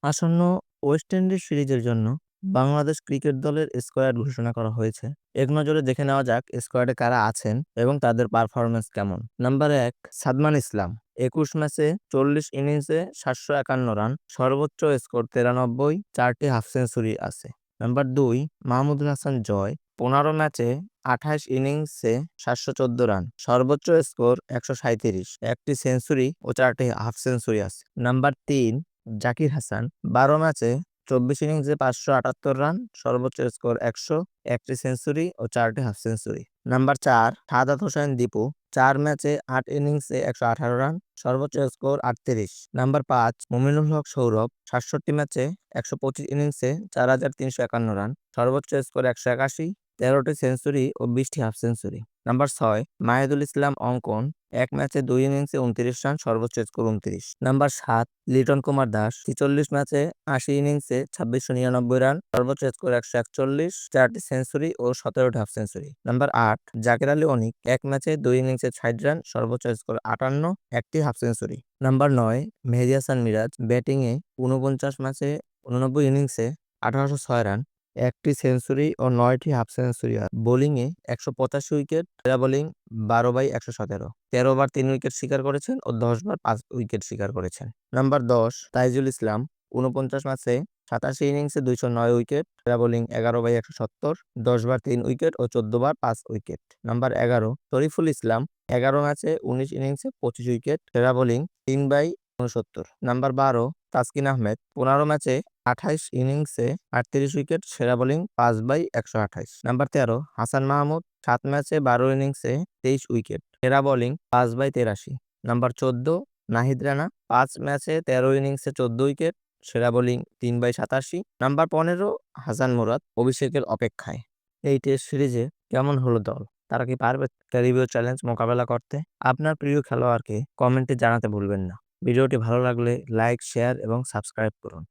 আসন্ন West Indies সিরিজের জন্য বাংলাদেশ ক্রিকেট দলের স্কোয়াড ঘোষণা করা হয়েছে। এক নজরে দেখে নেওয়া যাক স্কোয়াডে কারা আছেন এবং তাদের পারফরমেন্স কেমন। নাম্বার ১, সাদমান ইসলাম। ২১ ম্যাচে ৪০ ইনিংসে ৭৫১ রান, সর্বোচ্চ স্কোর ৯৩, ৪টি হাফ সেঞ্চুরি আছে। নাম্বার ২, মাহমুদুল হাসান জয়। ১৫ ম্যাচে ২৮ ইনিংসে ৭১৪ রান, সর্বোচ্চ স্কোর ১৩৭, একটি সেঞ্চুরি ও ৪টি হাফ সেঞ্চুরি আছে। নাম্বার ৩, জাকির হাসান। ১২ ম্যাচে ২৪ ইনিংসে ৫৭৮ রান, সর্বোচ্চ স্কোর ১০০, একটি সেঞ্চুরি ও ৪টি half century. Number ৪, Sadat Hossain Dipu. ৪ ম্যাচে ৮ ইনিংসে ১১৮ রান, সর্বোচ্চ স্কোর ৩৮। নাম্বার ৫, মুমিনুল হক সৌরভ। ৬৭ ম্যাচে ১২৫ ইনিংসে ৪৩৫১ রান, সর্বোচ্চ স্কোর ১৮১, ১৩টি সেঞ্চুরি ও ২০টি হাফ সেঞ্চুরি। নাম্বার ৬, মাহিদুল ইসলাম অঙ্কন। ১ ম্যাচে ২ ইনিংসে ২৯ রান, সর্বোচ্চ স্কোর ২৯। নাম্বার ৭, লিটন কুমার দাস। ৪৬ ম্যাচে ৮০ ইনিংসে ২৬৯৯ রান, সর্বোচ্চ স্কোর ১৪১, ৪টি সেঞ্চুরি ও ১৭টি half century. Number ৮, Jaker Ali Anik. ১ ম্যাচে ২ ইনিংসে ৬০ রান, সর্বোচ্চ স্কোর ৫৮, একটি half century. Number ৯, Mehedi Hasan Miraz. ব্যাটিংয়ে ৪৯ ম্যাচে ৮৯ ইনিংসে ১৮০৬ রান, একটি সেঞ্চুরি ও ৯টি হাফ সেঞ্চুরি। বোলিংয়ে ১৮৫ উইকেট, সেরা বোলিং ১২/১১৭। ১৩ বার ৩ উইকেট শিকার করেছেন ও ১০ বার ৫ উইকেট শিকার করেছেন। নাম্বার ১০, তাইজুল ইসলাম। ৪৯ ম্যাচে ৮৭ ইনিংসে ২০৯ উইকেট, সেরা বোলিং ১১/১৭০, ১০ বার ৩ উইকেট ও ১৪ বার ৫ উইকেট। নাম্বার ১১, শরীফুল ইসলাম। ১১ ম্যাচে ১৯ ইনিংসে ২৫ উইকেট, সেরা বোলিং ৩/৬৯। নাম্বার ১২, তাসকিন আহমেদ। ১৫ ম্যাচে ২৮ ইনিংসে ৩৮ উইকেট, সেরা বোলিং ৫/১২৮। নাম্বার ১৩, হাসান মাহমুদ। ৭ ম্যাচে ১২ ইনিংসে ২৩ উইকেট, সেরা বোলিং ৫/৮৩। নাম্বার ১৪, নাহিদ রানা। ৫ ম্যাচে ১৩ ইনিংসে ১৪ উইকেট, সেরা বোলিং ৩/৮৭। নাম্বার ১৫, হাসান মুরাদ। অভিষেকের অপেক্ষায়। এই টেস্ট সিরিজে কেমন হলো দল? তারা কি পারবে ক্যারিবীয় চ্যালেঞ্জ মোকাবেলা করতে? আপনার প্রিয় খেলোয়াড়কে কমেন্টে জানাতে ভুলবেন না। ভিডিওটি ভালো লাগলে লাইক, শেয়ার এবং সাবস্ক্রাইব করুন।